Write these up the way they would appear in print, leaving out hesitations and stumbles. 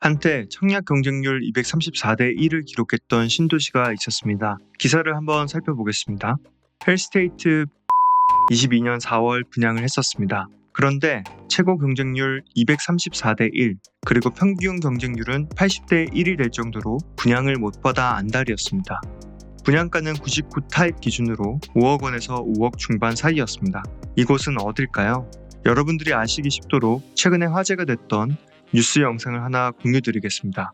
한때 청약 경쟁률 234대 1을 기록했던 신도시가 있었습니다. 기사를 한번 살펴보겠습니다. 헬스테이트 22년 4월 분양을 했었습니다. 그런데 최고 경쟁률 234대 1, 그리고 평균 경쟁률은 80대 1이 될 정도로 분양을 못 받아 안달이었습니다. 분양가는 99 타입 기준으로 5억 원에서 5억 중반 사이였습니다. 이곳은 어딜까요? 여러분들이 아시기 쉽도록 최근에 화제가 됐던 뉴스 영상을 하나 공유드리겠습니다.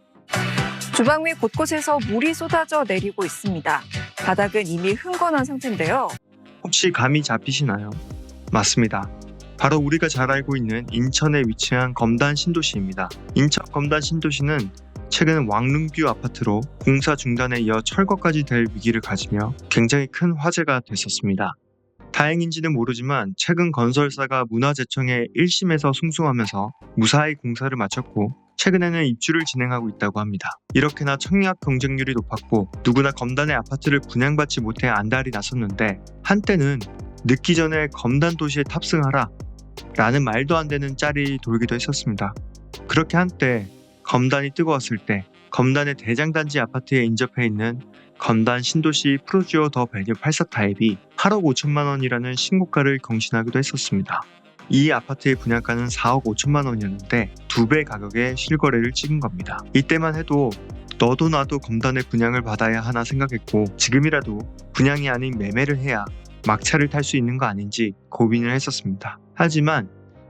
주방 위 곳곳에서 물이 쏟아져 내리고 있습니다. 바닥은 이미 흥건한 상태인데요. 혹시 감이 잡히시나요? 맞습니다. 바로 우리가 잘 알고 있는 인천에 위치한 검단 신도시입니다. 인천 검단 신도시는 최근 왕릉뷰 아파트로 공사 중단에 이어 철거까지 될 위기를 가지며 굉장히 큰 화제가 됐었습니다. 다행인지는 모르지만 최근 건설사가 문화재청의 1심에서 승소하면서 무사히 공사를 마쳤고 최근에는 입주를 진행하고 있다고 합니다. 이렇게나 청약 경쟁률이 높았고 누구나 검단의 아파트를 분양받지 못해 안달이 났었는데 한때는 늦기 전에 검단 도시에 탑승하라 라는 말도 안 되는 짤이 돌기도 했었습니다. 그렇게 한때 검단이 뜨거웠을 때 검단의 대장단지 아파트에 인접해 있는 검단 신도시 프로지오 더 밸류 84 타입이 8억 5천만 원이라는 신고가를 경신하기도 했었습니다. 이 아파트의 분양가는 4억 5천만 원이었는데 2배 가격에 실거래를 찍은 겁니다. 이때만 해도 너도 나도 검단의 분양을 받아야 하나 생각했고 지금이라도 분양이 아닌 매매를 해야 막차를 탈 수 있는 거 아닌지 고민을 했었습니다. 하지만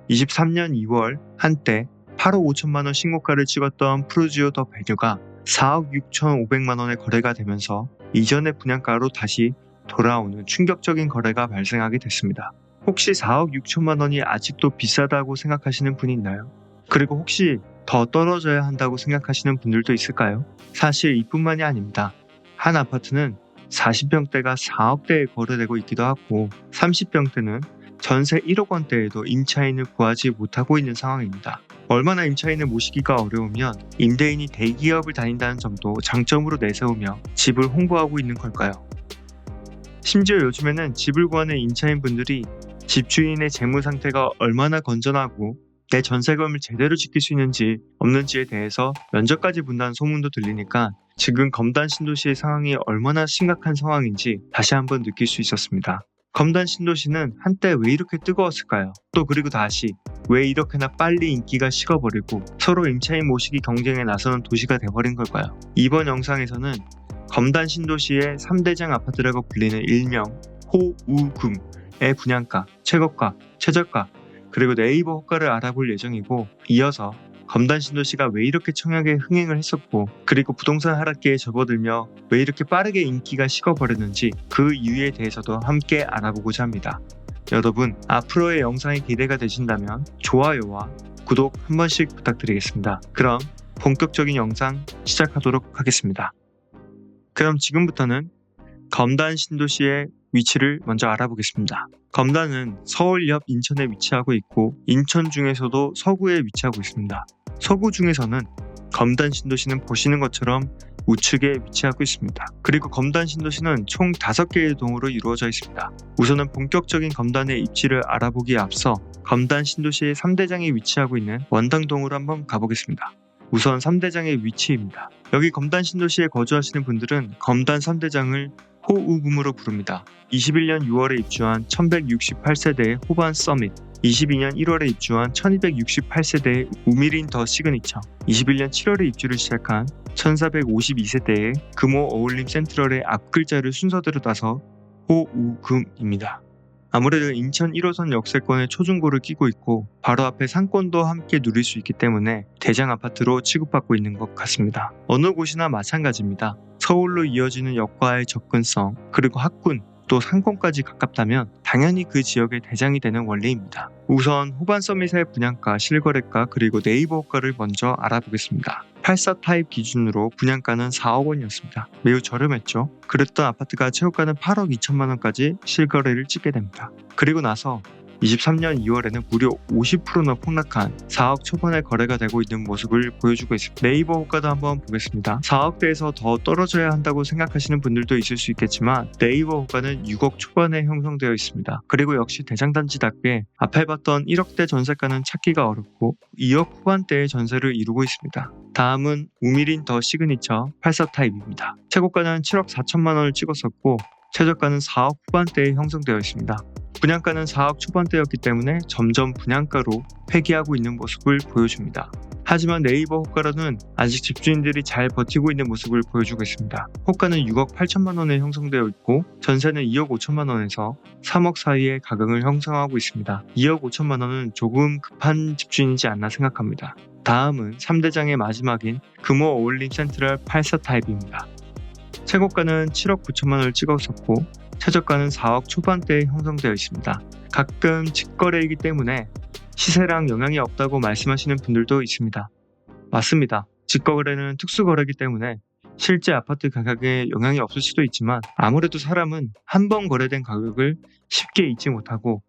23년 2월 한때 8억 5천만 원 신고가를 찍었던 프로지오 더 밸류가 4억 6,500만 원에 거래가 되면서 이전의 분양가로 다시 돌아오는 충격적인 거래가 발생하게 됐습니다. 혹시 4억 6천만 원이 아직도 비싸다고 생각하시는 분이 있나요? 그리고 혹시 더 떨어져야 한다고 생각하시는 분들도 있을까요? 사실 이뿐만이 아닙니다. 한 아파트는 40평대가 4억대에 거래되고 있기도 하고 30평대는 전세 1억 원대에도 임차인을 구하지 못하고 있는 상황입니다. 얼마나 임차인을 모시기가 어려우면 임대인이 대기업을 다닌다는 점도 장점으로 내세우며 집을 홍보하고 있는 걸까요? 심지어 요즘에는 집을 구하는 임차인분들이 집주인의 재무 상태가 얼마나 건전하고 내 전세금을 제대로 지킬 수 있는지 없는지에 대해서 면접까지 본다는 소문도 들리니까 지금 검단 신도시의 상황이 얼마나 심각한 상황인지 다시 한번 느낄 수 있었습니다. 검단 신도시는 한때 왜 이렇게 뜨거웠을까요? 또 그리고 다시 왜 이렇게나 빨리 인기가 식어버리고 서로 임차인 모시기 경쟁에 나서는 도시가 돼버린 걸까요? 이번 영상에서는 검단 신도시의 3대장 아파트라고 불리는 일명 호우금의 분양가, 최고가, 최저가, 그리고 네이버 호가를 알아볼 예정이고 이어서 검단 신도시가 왜 이렇게 청약에 흥행을 했었고 그리고 부동산 하락기에 접어들며 왜 이렇게 빠르게 인기가 식어버렸는지 그 이유에 대해서도 함께 알아보고자 합니다. 여러분, 앞으로의 영상이 기대가 되신다면 좋아요와 구독 한 번씩 부탁드리겠습니다. 그럼 본격적인 영상 시작하도록 하겠습니다. 그럼 지금부터는 검단 신도시의 위치를 먼저 알아보겠습니다. 검단은 서울 옆 인천에 위치하고 있고 인천 중에서도 서구에 위치하고 있습니다. 서구 중에서는 검단 신도시는 보시는 것처럼 우측에 위치하고 있습니다. 그리고 검단 신도시는 총 5개의 동으로 이루어져 있습니다. 우선은 본격적인 검단의 입지를 알아보기에 앞서 검단 신도시의 3대장이 위치하고 있는 원당동으로 한번 가보겠습니다. 우선 3대장의 위치입니다. 여기 검단 신도시에 거주하시는 분들은 검단 3대장을 호우금으로 부릅니다. 21년 6월에 입주한 1168세대의 호반 서밋, 22년 1월에 입주한 1268세대의 우미린 더 시그니처, 21년 7월에 입주를 시작한 1452세대의 금호 어울림 센트럴의 앞글자를 순서대로 따서 호우금입니다. 아무래도 인천 1호선 역세권에 초중고를 끼고 있고 바로 앞에 상권도 함께 누릴 수 있기 때문에 대장 아파트로 취급받고 있는 것 같습니다. 어느 곳이나 마찬가지입니다. 서울로 이어지는 역과의 접근성, 그리고 학군, 또 상권까지 가깝다면 당연히 그 지역의 대장이 되는 원리입니다. 우선 호반 서밋의 분양가, 실거래가, 그리고 네이버 호가를 먼저 알아보겠습니다. 84 타입 기준으로 분양가는 4억 원이었습니다. 매우 저렴했죠. 그랬던 아파트가 최고가는 8억 2천만 원까지 실거래를 찍게 됩니다. 그리고 나서 23년 2월에는 무려 50%나 폭락한 4억 초반의 거래가 되고 있는 모습을 보여주고 있습니다. 네이버 호가도 한번 보겠습니다. 4억대에서 더 떨어져야 한다고 생각하시는 분들도 있을 수 있겠지만 네이버 호가는 6억 초반에 형성되어 있습니다. 그리고 역시 대장단지답게 앞에 봤던 1억대 전세가는 찾기가 어렵고 2억 후반대의 전세를 이루고 있습니다. 다음은 우미린 더 시그니처 84 타입입니다. 최고가는 7억 4천만 원을 찍었었고 최저가는 4억 후반대에 형성되어 있습니다. 분양가는 4억 초반대였기 때문에 점점 분양가로 회귀하고 있는 모습을 보여줍니다. 하지만 네이버 호가로는 아직 집주인들이 잘 버티고 있는 모습을 보여주고 있습니다. 호가는 6억 8천만 원에 형성되어 있고 전세는 2억 5천만 원에서 3억 사이의 가격을 형성하고 있습니다. 2억 5천만 원은 조금 급한 집주인이지 않나 생각합니다. 다음은 3대장의 마지막인 금호 어울림 센트럴 84 타입입니다. 최고가는 7억 9천만 원을 찍었었고 최저가는 4억 초반대에 형성되어 있습니다. 가끔 직거래이기 때문에 시세랑 영향이 없다고 말씀하시는 분들도 있습니다. 맞습니다. 직거래는 특수거래이기 때문에 실제 아파트 가격에 영향이 없을 수도 있지만 아무래도 사람은 한 번 거래된 가격을 쉽게 잊지 못하고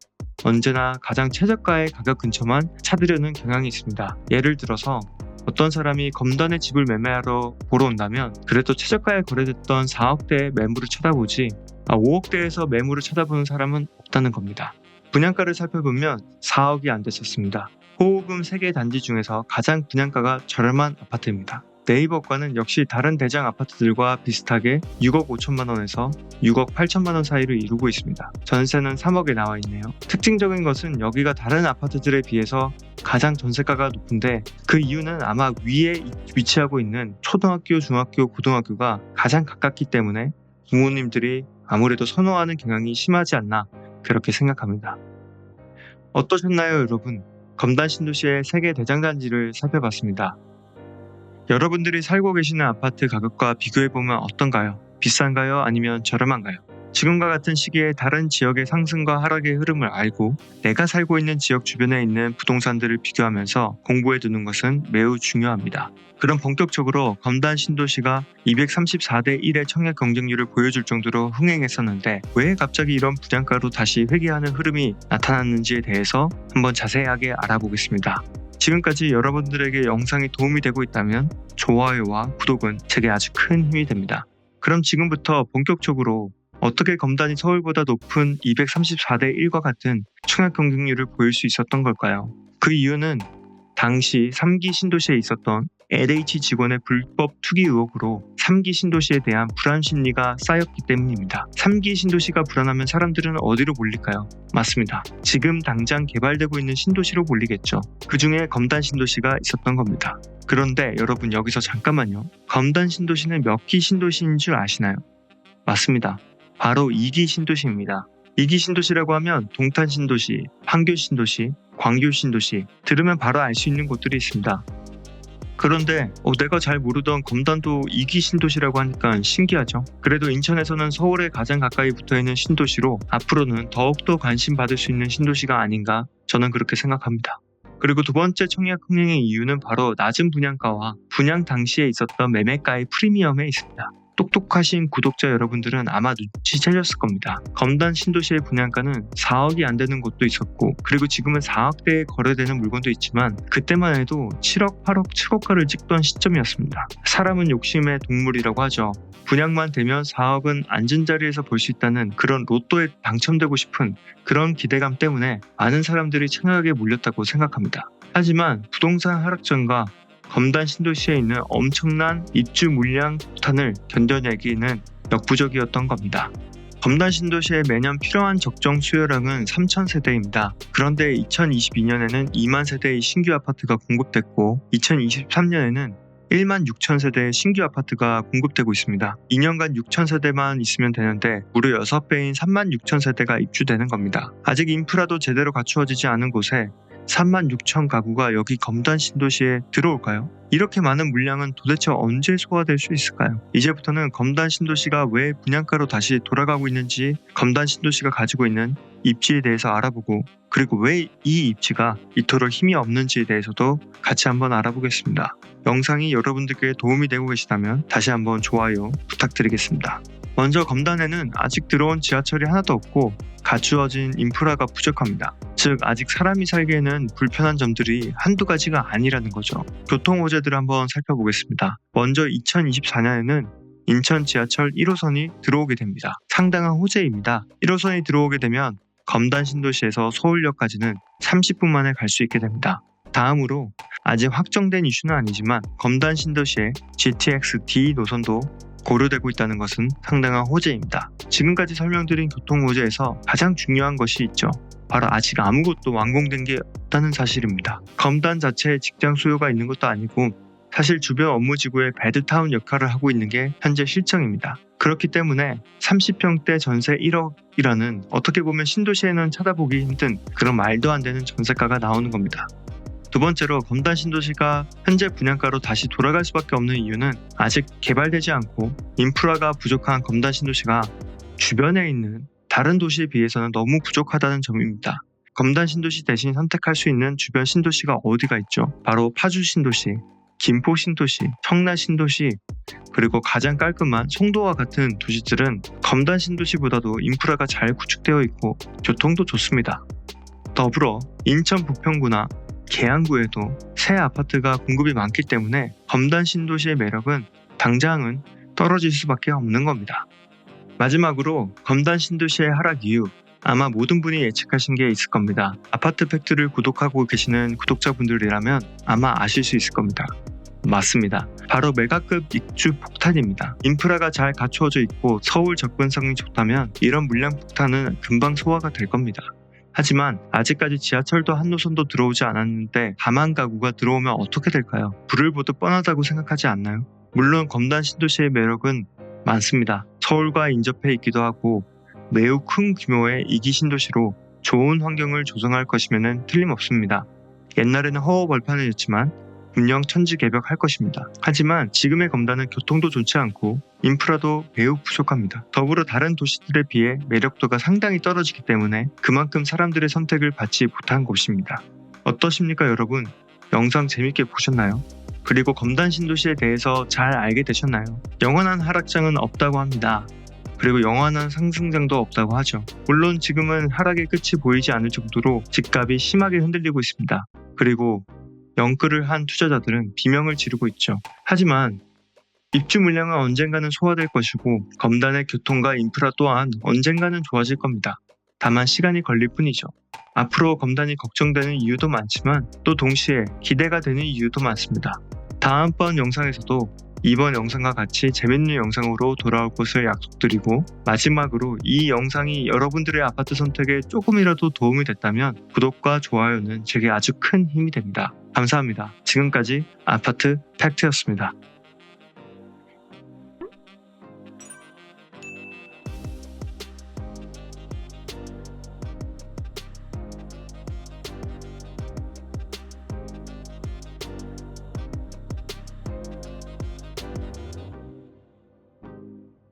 언제나 가장 최저가의 가격 근처만 찾으려는 경향이 있습니다. 예를 들어서 어떤 사람이 검단의 집을 매매하러 보러 온다면 그래도 최저가에 거래됐던 4억대의 매물을 쳐다보지 5억대에서 매물을 쳐다보는 사람은 없다는 겁니다. 분양가를 살펴보면 4억이 안 됐었습니다. 호흡음 3개 단지 중에서 가장 분양가가 저렴한 아파트입니다. 네이버가는 역시 다른 대장 아파트들과 비슷하게 6억 5천만 원에서 6억 8천만 원 사이를 이루고 있습니다. 전세는 3억에 나와 있네요. 특징적인 것은 여기가 다른 아파트들에 비해서 가장 전세가가 높은데 그 이유는 아마 위에 위치하고 있는 초등학교, 중학교, 고등학교가 가장 가깝기 때문에 부모님들이 아무래도 선호하는 경향이 심하지 않나 그렇게 생각합니다. 어떠셨나요, 여러분? 검단 신도시의 3개 대장단지를 살펴봤습니다. 여러분들이 살고 계시는 아파트 가격과 비교해보면 어떤가요? 비싼가요? 아니면 저렴한가요? 지금과 같은 시기에 다른 지역의 상승과 하락의 흐름을 알고 내가 살고 있는 지역 주변에 있는 부동산들을 비교하면서 공부해두는 것은 매우 중요합니다. 그럼 본격적으로 검단 신도시가 234대 1의 청약 경쟁률을 보여줄 정도로 흥행했었는데 왜 갑자기 이런 분양가로 다시 회귀하는 흐름이 나타났는지에 대해서 한번 자세하게 알아보겠습니다. 지금까지 여러분들에게 영상이 도움이 되고 있다면 좋아요와 구독은 제게 아주 큰 힘이 됩니다. 그럼 지금부터 본격적으로 어떻게 검단이 서울보다 높은 234대 1과 같은 청약 경쟁률을 보일 수 있었던 걸까요? 그 이유는 당시 3기 신도시에 있었던 LH 직원의 불법 투기 의혹으로 3기 신도시에 대한 불안 심리가 쌓였기 때문입니다. 3기 신도시가 불안하면 사람들은 어디로 몰릴까요? 맞습니다. 지금 당장 개발되고 있는 신도시로 몰리겠죠. 그 중에 검단 신도시가 있었던 겁니다. 그런데 여러분 여기서 잠깐만요. 검단 신도시는 몇 기 신도시인 줄 아시나요? 맞습니다. 바로 2기 신도시입니다. 2기 신도시라고 하면 동탄 신도시, 판교 신도시, 광교 신도시 들으면 바로 알 수 있는 곳들이 있습니다. 그런데 내가 잘 모르던 검단도 2기 신도시라고 하니까 신기하죠. 그래도 인천에서는 서울에 가장 가까이 붙어있는 신도시로 앞으로는 더욱더 관심 받을 수 있는 신도시가 아닌가 저는 그렇게 생각합니다. 그리고 두 번째 청약 흥행의 이유는 바로 낮은 분양가와 분양 당시에 있었던 매매가의 프리미엄에 있습니다. 똑똑하신 구독자 여러분들은 아마 눈치채셨을 겁니다. 검단 신도시의 분양가는 4억이 안 되는 곳도 있었고 그리고 지금은 4억대에 거래되는 물건도 있지만 그때만 해도 7억, 8억, 7억가를 찍던 시점이었습니다. 사람은 욕심의 동물이라고 하죠. 분양만 되면 4억은 앉은 자리에서 볼 수 있다는 그런 로또에 당첨되고 싶은 그런 기대감 때문에 많은 사람들이 청약에 몰렸다고 생각합니다. 하지만 부동산 하락전과 검단 신도시에 있는 엄청난 입주 물량 폭탄을 견뎌내기는 역부족이었던 겁니다. 검단 신도시에 매년 필요한 적정 수요량은 3,000세대입니다. 그런데 2022년에는 2만 세대의 신규 아파트가 공급됐고 2023년에는 1만 6천 세대의 신규 아파트가 공급되고 있습니다. 2년간 6천 세대만 있으면 되는데 무려 6배인 3만 6천 세대가 입주되는 겁니다. 아직 인프라도 제대로 갖추어지지 않은 곳에 3만 6천 가구가 여기 검단 신도시에 들어올까요? 이렇게 많은 물량은 도대체 언제 소화될 수 있을까요? 이제부터는 검단 신도시가 왜 분양가로 다시 돌아가고 있는지, 검단 신도시가 가지고 있는 입지에 대해서 알아보고, 그리고 왜 이 입지가 이토록 힘이 없는지에 대해서도 같이 한번 알아보겠습니다. 영상이 여러분들께 도움이 되고 계시다면 다시 한번 좋아요 부탁드리겠습니다. 먼저 검단에는 아직 들어온 지하철이 하나도 없고 갖추어진 인프라가 부족합니다. 즉 아직 사람이 살기에는 불편한 점들이 한두 가지가 아니라는 거죠. 교통 호재들을 한번 살펴보겠습니다. 먼저 2024년에는 인천 지하철 1호선이 들어오게 됩니다. 상당한 호재입니다. 1호선이 들어오게 되면 검단 신도시에서 서울역까지는 30분 만에 갈 수 있게 됩니다. 다음으로 아직 확정된 이슈는 아니지만 검단 신도시의 GTX-D 노선도 고려되고 있다는 것은 상당한 호재입니다. 지금까지 설명드린 교통 호재에서 가장 중요한 것이 있죠. 바로 아직 아무것도 완공된 게 없다는 사실입니다. 검단 자체에 직장 수요가 있는 것도 아니고 사실 주변 업무지구의 배드타운 역할을 하고 있는 게 현재 실정입니다. 그렇기 때문에 30평대 전세 1억이라는 어떻게 보면 신도시에는 찾아보기 힘든 그런 말도 안 되는 전세가가 나오는 겁니다. 두 번째로 검단 신도시가 현재 분양가로 다시 돌아갈 수밖에 없는 이유는 아직 개발되지 않고 인프라가 부족한 검단 신도시가 주변에 있는 다른 도시에 비해서는 너무 부족하다는 점입니다. 검단 신도시 대신 선택할 수 있는 주변 신도시가 어디가 있죠? 바로 파주 신도시, 김포 신도시, 청라 신도시, 그리고 가장 깔끔한 송도와 같은 도시들은 검단 신도시보다도 인프라가 잘 구축되어 있고 교통도 좋습니다. 더불어 인천 부평구나 계양구에도 새 아파트가 공급이 많기 때문에 검단 신도시의 매력은 당장은 떨어질 수밖에 없는 겁니다. 마지막으로 검단 신도시의 하락 이유, 아마 모든 분이 예측하신 게 있을 겁니다. 아파트 팩트를 구독하고 계시는 구독자분들이라면 아마 아실 수 있을 겁니다. 맞습니다. 바로 메가급 입주 폭탄입니다. 인프라가 잘 갖추어져 있고 서울 접근성이 좋다면 이런 물량 폭탄은 금방 소화가 될 겁니다. 하지만 아직까지 지하철도 한 노선도 들어오지 않았는데 다만 가구가 들어오면 어떻게 될까요? 불을 보듯 뻔하다고 생각하지 않나요? 물론 검단 신도시의 매력은 많습니다. 서울과 인접해 있기도 하고 매우 큰 규모의 이기 신도시로 좋은 환경을 조성할 것이면 틀림없습니다. 옛날에는 허허벌판이었지만 분명 천지개벽할 것입니다. 하지만 지금의 검단은 교통도 좋지 않고 인프라도 매우 부족합니다. 더불어 다른 도시들에 비해 매력도가 상당히 떨어지기 때문에 그만큼 사람들의 선택을 받지 못한 곳입니다. 어떠십니까 여러분? 영상 재밌게 보셨나요? 그리고 검단 신도시에 대해서 잘 알게 되셨나요? 영원한 하락장은 없다고 합니다. 그리고 영원한 상승장도 없다고 하죠. 물론 지금은 하락의 끝이 보이지 않을 정도로 집값이 심하게 흔들리고 있습니다. 그리고 영끌을 한 투자자들은 비명을 지르고 있죠. 하지만 입주 물량은 언젠가는 소화될 것이고 검단의 교통과 인프라 또한 언젠가는 좋아질 겁니다. 다만 시간이 걸릴 뿐이죠. 앞으로 검단이 걱정되는 이유도 많지만 또 동시에 기대가 되는 이유도 많습니다. 다음번 영상에서도 이번 영상과 같이 재밌는 영상으로 돌아올 것을 약속드리고 마지막으로 이 영상이 여러분들의 아파트 선택에 조금이라도 도움이 됐다면 구독과 좋아요는 제게 아주 큰 힘이 됩니다. 감사합니다. 지금까지 아파트 팩트였습니다.